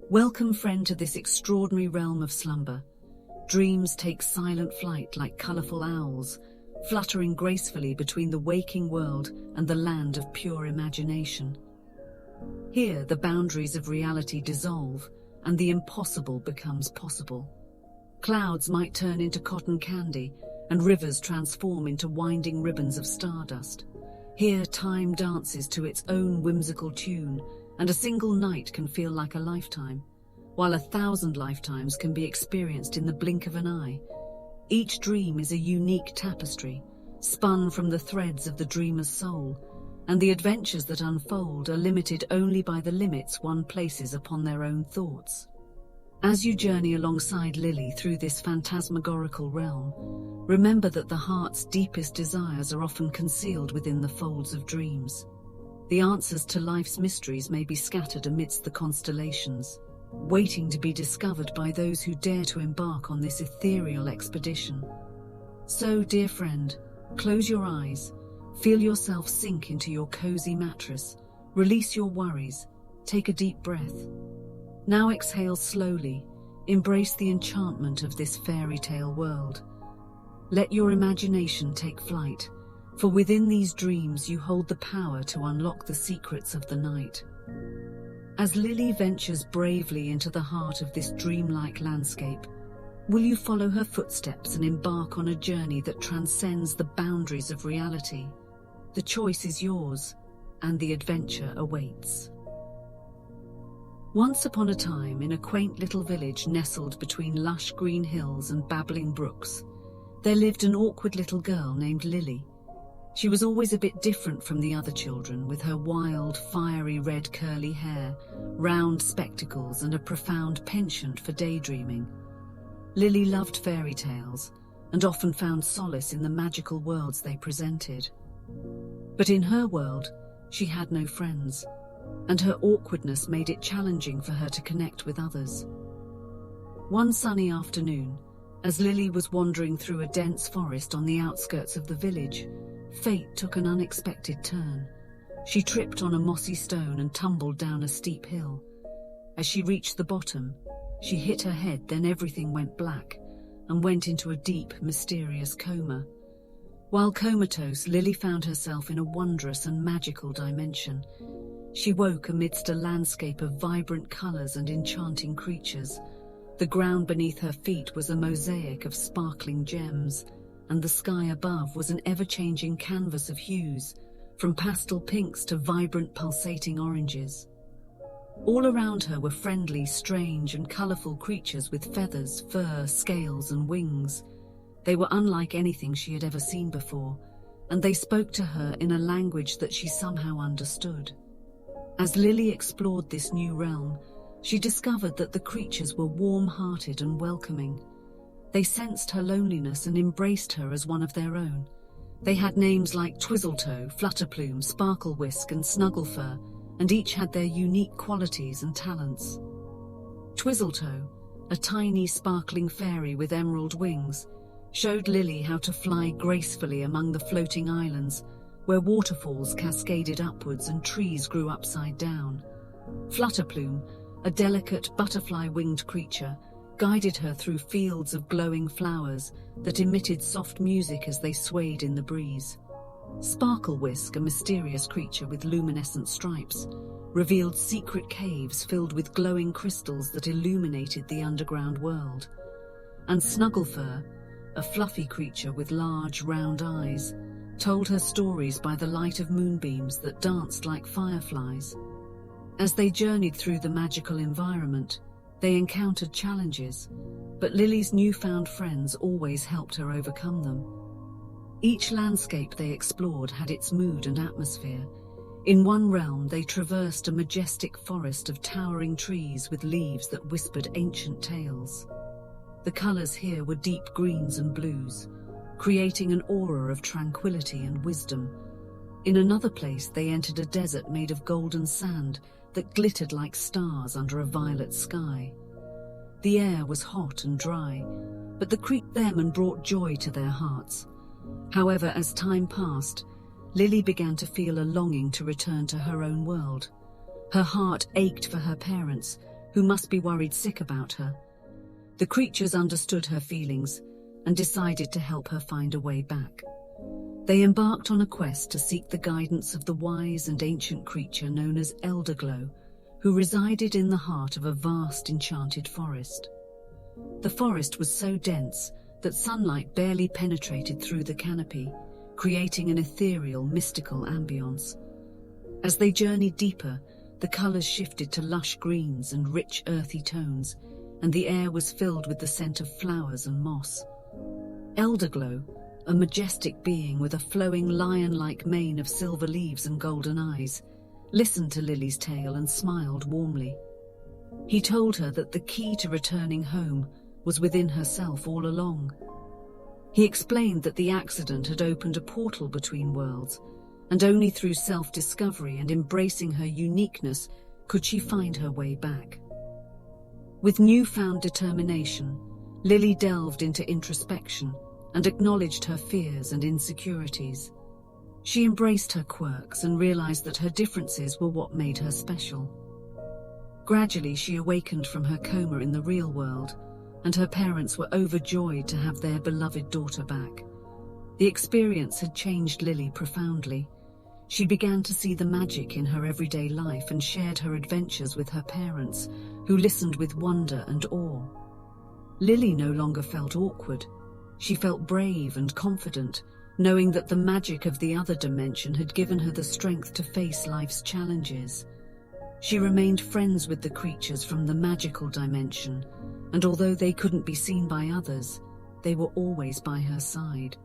Welcome, friend, to this extraordinary realm of slumber. Dreams take silent flight like colourful owls, fluttering gracefully between the waking world and the land of pure imagination. Here, the boundaries of reality dissolve, and the impossible becomes possible. Clouds might turn into cotton candy, and rivers transform into winding ribbons of stardust. Here, time dances to its own whimsical tune, and a single night can feel like a lifetime, while 1,000 lifetimes can be experienced in the blink of an eye. Each dream is a unique tapestry, spun from the threads of the dreamer's soul, and the adventures that unfold are limited only by the limits one places upon their own thoughts. As you journey alongside Lily through this phantasmagorical realm, remember that the heart's deepest desires are often concealed within the folds of dreams. The answers to life's mysteries may be scattered amidst the constellations, waiting to be discovered by those who dare to embark on this ethereal expedition. So, dear friend, close your eyes, feel yourself sink into your cozy mattress, release your worries, take a deep breath. Now exhale slowly, embrace the enchantment of this fairy tale world. Let your imagination take flight, for within these dreams you hold the power to unlock the secrets of the night. As Lily ventures bravely into the heart of this dreamlike landscape, will you follow her footsteps and embark on a journey that transcends the boundaries of reality? The choice is yours, and the adventure awaits. Once upon a time, in a quaint little village nestled between lush green hills and babbling brooks, there lived an awkward little girl named Lily. She was always a bit different from the other children, with her wild, fiery red curly hair, round spectacles, and a profound penchant for daydreaming. Lily loved fairy tales, and often found solace in the magical worlds they presented. But in her world, she had no friends, and her awkwardness made it challenging for her to connect with others. One sunny afternoon, as Lily was wandering through a dense forest on the outskirts of the village, fate took an unexpected turn. She tripped on a mossy stone and tumbled down a steep hill. As she reached the bottom, she hit her head, then everything went black and went into a deep, mysterious coma. While comatose, Lily found herself in a wondrous and magical dimension. She woke amidst a landscape of vibrant colors and enchanting creatures. The ground beneath her feet was a mosaic of sparkling gems, and the sky above was an ever-changing canvas of hues, from pastel pinks to vibrant pulsating oranges. All around her were friendly, strange, and colorful creatures with feathers, fur, scales, and wings. They were unlike anything she had ever seen before, and they spoke to her in a language that she somehow understood. As Lily explored this new realm, she discovered that the creatures were warm-hearted and welcoming. They sensed her loneliness and embraced her as one of their own. They had names like Twizzletoe, Flutterplume, Sparklewhisk, and Snugglefur, and each had their unique qualities and talents. Twizzletoe, a tiny sparkling fairy with emerald wings, showed Lily how to fly gracefully among the floating islands, where waterfalls cascaded upwards and trees grew upside down. Flutterplume, a delicate butterfly-winged creature, guided her through fields of glowing flowers that emitted soft music as they swayed in the breeze. Sparklewhisk, a mysterious creature with luminescent stripes, revealed secret caves filled with glowing crystals that illuminated the underground world. And Snugglefur, a fluffy creature with large, round eyes, told her stories by the light of moonbeams that danced like fireflies. As they journeyed through the magical environment, they encountered challenges, but Lily's newfound friends always helped her overcome them. Each landscape they explored had its mood and atmosphere. In one realm, they traversed a majestic forest of towering trees with leaves that whispered ancient tales. The colors here were deep greens and blues, creating an aura of tranquility and wisdom. In another place, they entered a desert made of golden sand that glittered like stars under a violet sky. The air was hot and dry, but the creek them and brought joy to their hearts. However, as time passed, Lily began to feel a longing to return to her own world. Her heart ached for her parents, who must be worried sick about her. The creatures understood her feelings and decided to help her find a way back. They embarked on a quest to seek the guidance of the wise and ancient creature known as Elderglow, who resided in the heart of a vast enchanted forest. The forest was so dense that sunlight barely penetrated through the canopy, creating an ethereal, mystical ambience. As they journeyed deeper, the colors shifted to lush greens and rich earthy tones, and the air was filled with the scent of flowers and moss. Elderglow, a majestic being with a flowing lion-like mane of silver leaves and golden eyes, listened to Lily's tale and smiled warmly. He told her that the key to returning home was within herself all along. He explained that the accident had opened a portal between worlds, and only through self-discovery and embracing her uniqueness could she find her way back. With newfound determination, Lily delved into introspection and acknowledged her fears and insecurities. She embraced her quirks and realized that her differences were what made her special. Gradually, she awakened from her coma in the real world, and her parents were overjoyed to have their beloved daughter back. The experience had changed Lily profoundly. She began to see the magic in her everyday life and shared her adventures with her parents, who listened with wonder and awe. Lily no longer felt awkward. She felt brave and confident, knowing that the magic of the other dimension had given her the strength to face life's challenges. She remained friends with the creatures from the magical dimension, and although they couldn't be seen by others, they were always by her side.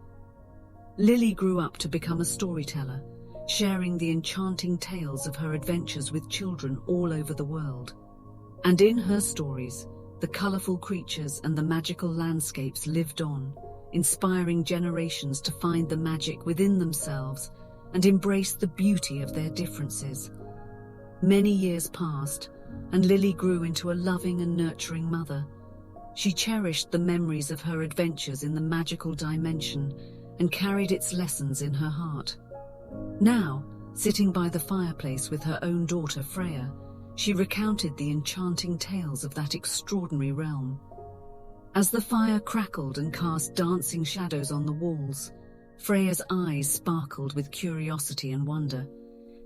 Lily grew up to become a storyteller, sharing the enchanting tales of her adventures with children all over the world. And in her stories, the colorful creatures and the magical landscapes lived on, inspiring generations to find the magic within themselves and embrace the beauty of their differences. Many years passed, and Lily grew into a loving and nurturing mother. She cherished the memories of her adventures in the magical dimension and carried its lessons in her heart. Now, sitting by the fireplace with her own daughter Freya, she recounted the enchanting tales of that extraordinary realm. As the fire crackled and cast dancing shadows on the walls, Freya's eyes sparkled with curiosity and wonder.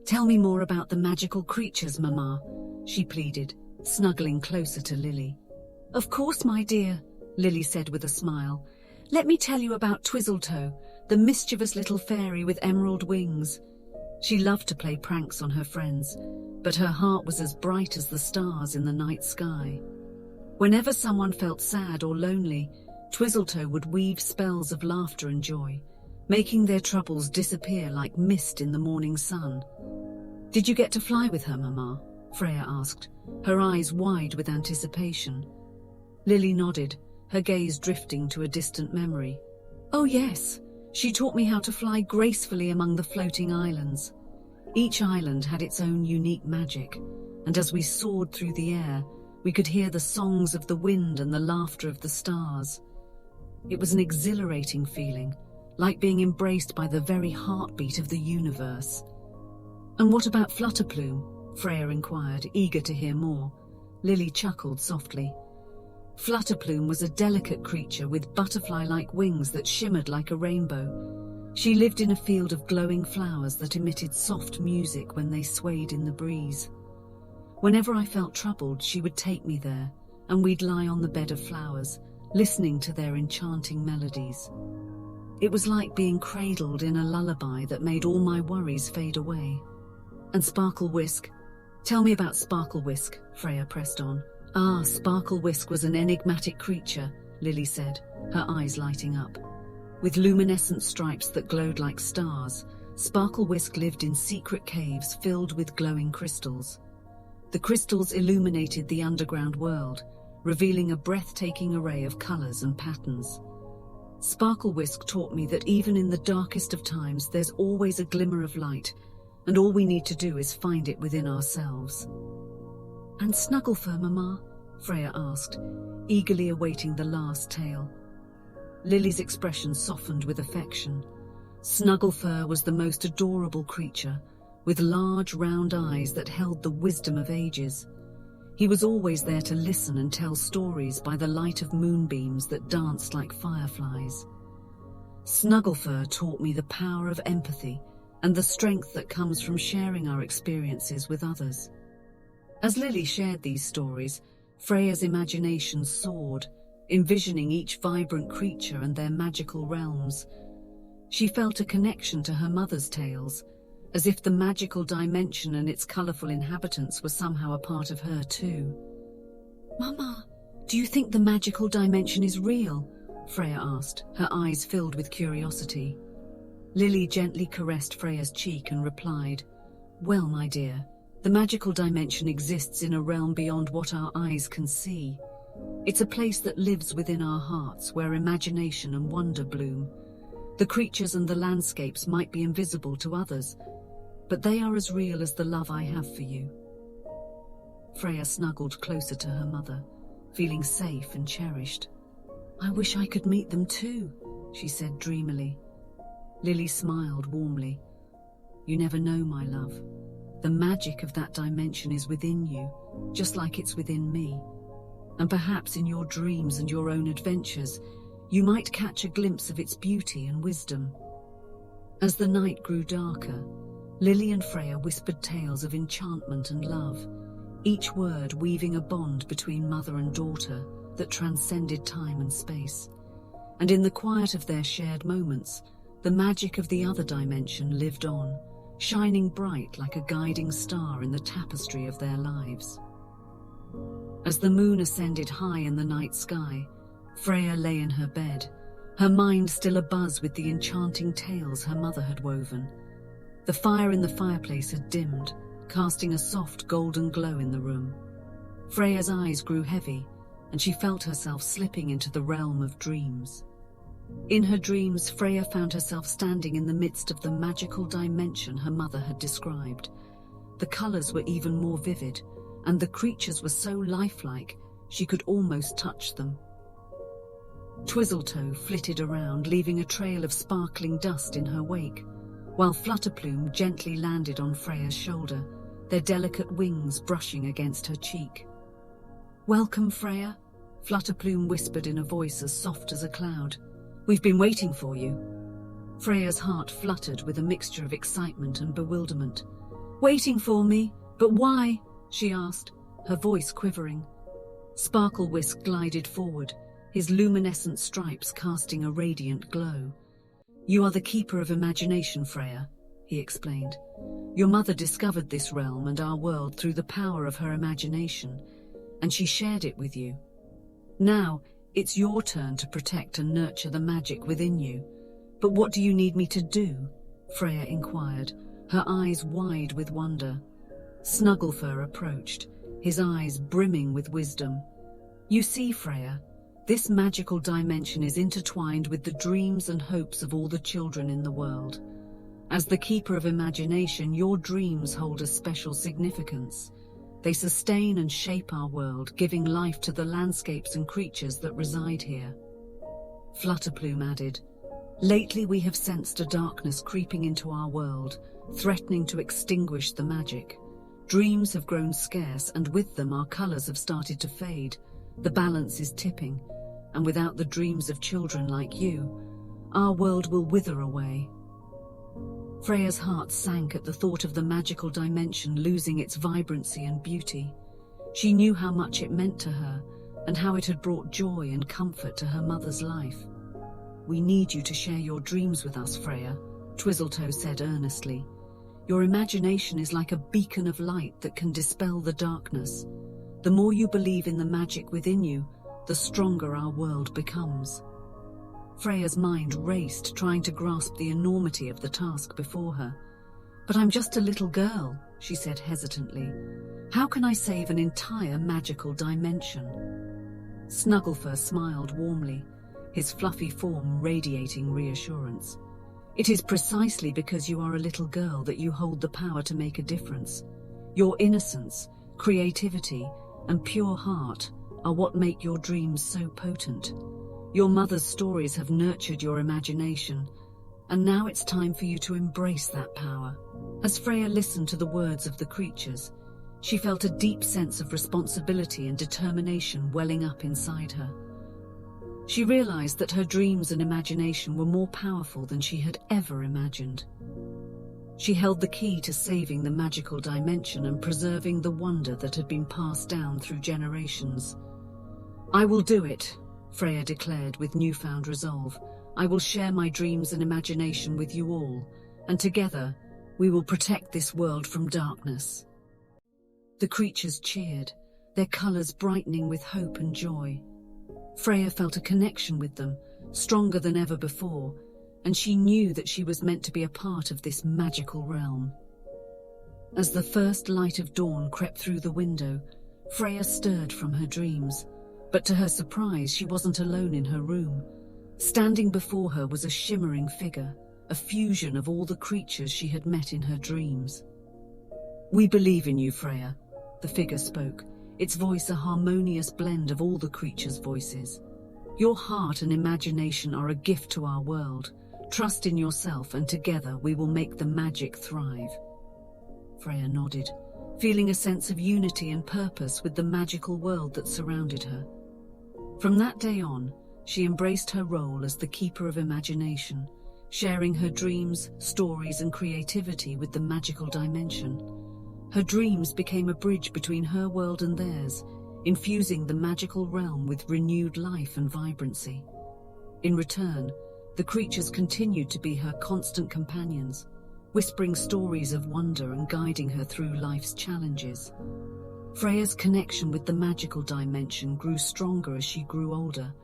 "Tell me more about the magical creatures, Mama," she pleaded, snuggling closer to Lily. "Of course, my dear," Lily said with a smile. "Let me tell you about Twizzletoe, the mischievous little fairy with emerald wings." She loved to play pranks on her friends, but her heart was as bright as the stars in the night sky. Whenever someone felt sad or lonely, Twizzletoe would weave spells of laughter and joy, making their troubles disappear like mist in the morning sun. "Did you get to fly with her, Mama?" Freya asked, her eyes wide with anticipation. Lily nodded, her gaze drifting to a distant memory. "Oh yes, she taught me how to fly gracefully among the floating islands." Each island had its own unique magic, and as we soared through the air, we could hear the songs of the wind and the laughter of the stars. It was an exhilarating feeling, like being embraced by the very heartbeat of the universe. "And what about Flutterplume?" Freya inquired, eager to hear more. Lily chuckled softly. Flutterplume was a delicate creature with butterfly-like wings that shimmered like a rainbow. She lived in a field of glowing flowers that emitted soft music when they swayed in the breeze. Whenever I felt troubled, she would take me there, and we'd lie on the bed of flowers, listening to their enchanting melodies. It was like being cradled in a lullaby that made all my worries fade away. "And Sparkle Whisk? Tell me about Sparkle Whisk," Freya pressed on. "Ah, Sparkle Whisk was an enigmatic creature," Lily said, her eyes lighting up. With luminescent stripes that glowed like stars, Sparkle Whisk lived in secret caves filled with glowing crystals. The crystals illuminated the underground world, revealing a breathtaking array of colors and patterns. Sparkle Whisk taught me that even in the darkest of times, there's always a glimmer of light, and all we need to do is find it within ourselves. "And Snugglefur, Mama?" Freya asked, eagerly awaiting the last tale. Lily's expression softened with affection. Snugglefur was the most adorable creature, with large round eyes that held the wisdom of ages. He was always there to listen and tell stories by the light of moonbeams that danced like fireflies. Snugglefur taught me the power of empathy and the strength that comes from sharing our experiences with others. As Lily shared these stories, Freya's imagination soared, envisioning each vibrant creature and their magical realms. She felt a connection to her mother's tales, as if the magical dimension and its colourful inhabitants were somehow a part of her too. "Mama, do you think the magical dimension is real?" Freya asked, her eyes filled with curiosity. Lily gently caressed Freya's cheek and replied, "Well, my dear, the magical dimension exists in a realm beyond what our eyes can see. It's a place that lives within our hearts, where imagination and wonder bloom. The creatures and the landscapes might be invisible to others, but they are as real as the love I have for you." Freya snuggled closer to her mother, feeling safe and cherished. "I wish I could meet them too," she said dreamily. Lily smiled warmly. "You never know, my love. The magic of that dimension is within you, just like it's within me. And perhaps in your dreams and your own adventures, you might catch a glimpse of its beauty and wisdom." As the night grew darker, Lily and Freya whispered tales of enchantment and love, each word weaving a bond between mother and daughter that transcended time and space. And in the quiet of their shared moments, the magic of the other dimension lived on, shining bright like a guiding star in the tapestry of their lives. As the moon ascended high in the night sky, Freya lay in her bed, her mind still abuzz with the enchanting tales her mother had woven. The fire in the fireplace had dimmed, casting a soft golden glow in the room. Freya's eyes grew heavy, and she felt herself slipping into the realm of dreams. In her dreams, Freya found herself standing in the midst of the magical dimension her mother had described. The colors were even more vivid, and the creatures were so lifelike she could almost touch them. Twizzletoe flitted around, leaving a trail of sparkling dust in her wake, while Flutterplume gently landed on Freya's shoulder, their delicate wings brushing against her cheek. "Welcome, Freya," Flutterplume whispered in a voice as soft as a cloud. "We've been waiting for you." Freya's heart fluttered with a mixture of excitement and bewilderment. "Waiting for me? But why?" she asked, her voice quivering. Sparkle-Whisk glided forward, his luminescent stripes casting a radiant glow. "You are the keeper of imagination, Freya," he explained. "Your mother discovered this realm and our world through the power of her imagination, and she shared it with you. Now, it's your turn to protect and nurture the magic within you. But what do you need me to do?" Freya inquired, her eyes wide with wonder. Snugglefur approached, his eyes brimming with wisdom. "You see, Freya, this magical dimension is intertwined with the dreams and hopes of all the children in the world. As the keeper of imagination, your dreams hold a special significance. They sustain and shape our world, giving life to the landscapes and creatures that reside here." Flutterplume added, "Lately we have sensed a darkness creeping into our world, threatening to extinguish the magic. Dreams have grown scarce, and with them our colors have started to fade. The balance is tipping, and without the dreams of children like you, our world will wither away." Freya's heart sank at the thought of the magical dimension losing its vibrancy and beauty. She knew how much it meant to her, and how it had brought joy and comfort to her mother's life. "We need you to share your dreams with us, Freya," Twizzletoe said earnestly. "Your imagination is like a beacon of light that can dispel the darkness. The more you believe in the magic within you, the stronger our world becomes." Freya's mind raced, trying to grasp the enormity of the task before her. "But I'm just a little girl," she said hesitantly. "How can I save an entire magical dimension?" Snugglefur smiled warmly, his fluffy form radiating reassurance. "It is precisely because you are a little girl that you hold the power to make a difference. Your innocence, creativity, and pure heart are what make your dreams so potent. Your mother's stories have nurtured your imagination, And now it's time for you to embrace that power. As Freya listened to the words of the creatures, she felt a deep sense of responsibility and determination welling up inside her. She realized that her dreams and imagination were more powerful than she had ever imagined. She held the key to saving the magical dimension and preserving the wonder that had been passed down through generations. "I will do it," Freya declared with newfound resolve. "I will share my dreams and imagination with you all, and together we will protect this world from darkness." The creatures cheered, their colors brightening with hope and joy. Freya felt a connection with them, stronger than ever before, and she knew that she was meant to be a part of this magical realm. As the first light of dawn crept through the window, Freya stirred from her dreams, but to her surprise she wasn't alone in her room. Standing before her was a shimmering figure, a fusion of all the creatures she had met in her dreams. "We believe in you, Freya," the figure spoke, its voice a harmonious blend of all the creatures' voices. "Your heart and imagination are a gift to our world. Trust in yourself, and together we will make the magic thrive." Freya nodded, feeling a sense of unity and purpose with the magical world that surrounded her. From that day on, she embraced her role as the keeper of imagination, sharing her dreams, stories, and creativity with the magical dimension. Her dreams became a bridge between her world and theirs, infusing the magical realm with renewed life and vibrancy. In return, the creatures continued to be her constant companions, whispering stories of wonder and guiding her through life's challenges. Freya's connection with the magical dimension grew stronger as she grew older,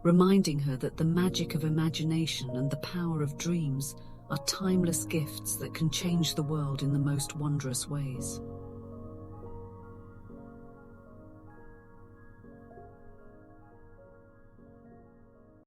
reminding her that the magic of imagination and the power of dreams are timeless gifts that can change the world in the most wondrous ways.